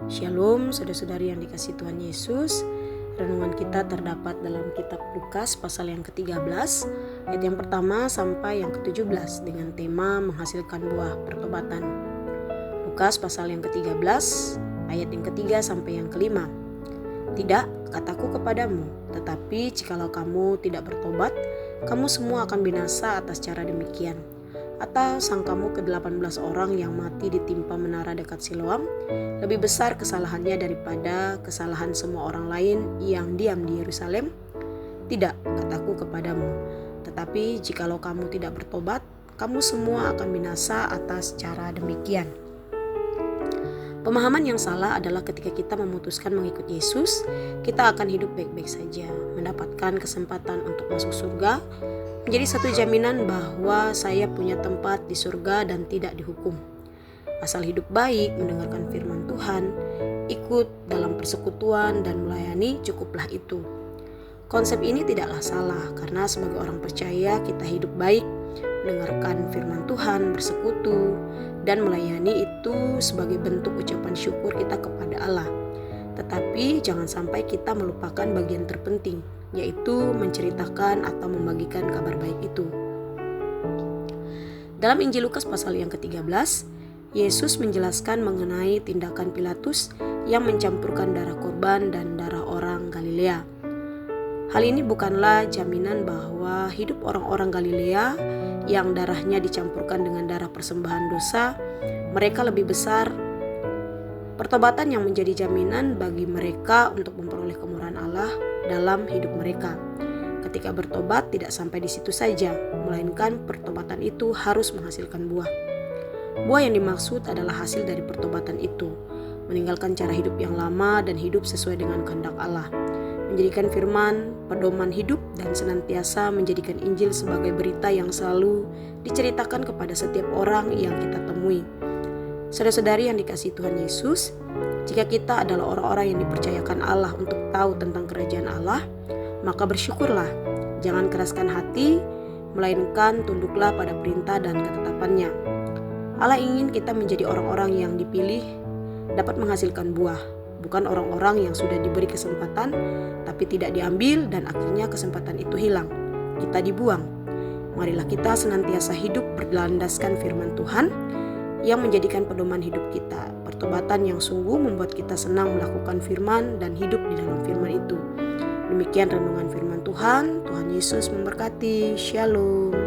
Shalom saudara-saudari yang dikasihi Tuhan Yesus. Renungan kita terdapat dalam kitab Lukas pasal yang ke-13 ayat yang pertama sampai yang ke-17 dengan tema menghasilkan buah pertobatan. Lukas pasal yang ke-13 ayat yang ketiga sampai yang kelima. Tidak, kataku kepadamu, tetapi jikalau kamu tidak bertobat, kamu semua akan binasa atas cara demikian. Atau sangkamu ke-18 orang yang mati ditimpa menara dekat Siloam lebih besar kesalahannya daripada kesalahan semua orang lain yang diam di Yerusalem? Tidak, kataku kepadamu, tetapi jikalau kamu tidak bertobat, kamu semua akan binasa atas cara demikian. Pemahaman yang salah adalah ketika kita memutuskan mengikut Yesus, kita akan hidup baik-baik saja, mendapatkan kesempatan untuk masuk surga, menjadi satu jaminan bahwa saya punya tempat di surga dan tidak dihukum. Asal hidup baik, mendengarkan firman Tuhan, ikut dalam persekutuan dan melayani, cukuplah itu. Konsep ini tidaklah salah karena sebagai orang percaya kita hidup baik, mendengarkan firman Tuhan, bersekutu, dan melayani itu sebagai bentuk ucapan syukur kita kepada Allah. Tetapi jangan sampai kita melupakan bagian terpenting, yaitu menceritakan atau membagikan kabar baik itu. Dalam Injil Lukas pasal yang ke-13, Yesus menjelaskan mengenai tindakan Pilatus yang mencampurkan darah korban dan darah orang Galilea. Hal ini bukanlah jaminan bahwa hidup orang-orang Galilea yang darahnya dicampurkan dengan darah persembahan dosa, mereka lebih besar. Pertobatan yang menjadi jaminan bagi mereka untuk memperoleh kemurahan Allah dalam hidup mereka. Ketika bertobat tidak sampai di situ saja, melainkan pertobatan itu harus menghasilkan buah. Buah yang dimaksud adalah hasil dari pertobatan itu, meninggalkan cara hidup yang lama dan hidup sesuai dengan kehendak Allah, menjadikan firman pedoman hidup dan senantiasa menjadikan Injil sebagai berita yang selalu diceritakan kepada setiap orang yang kita temui. Saudara-saudari yang dikasihi Tuhan Yesus, jika kita adalah orang-orang yang dipercayakan Allah untuk tahu tentang kerajaan Allah, maka bersyukurlah, jangan keraskan hati, melainkan tunduklah pada perintah dan ketetapannya. Allah ingin kita menjadi orang-orang yang dipilih, dapat menghasilkan buah, bukan orang-orang yang sudah diberi kesempatan, tapi tidak diambil dan akhirnya kesempatan itu hilang. Kita dibuang. Marilah kita senantiasa hidup berlandaskan firman Tuhan, yang menjadikan pedoman hidup kita. Pertobatan yang sungguh membuat kita senang melakukan firman dan hidup di dalam firman itu. Demikian renungan firman Tuhan. Tuhan Yesus memberkati. Shalom.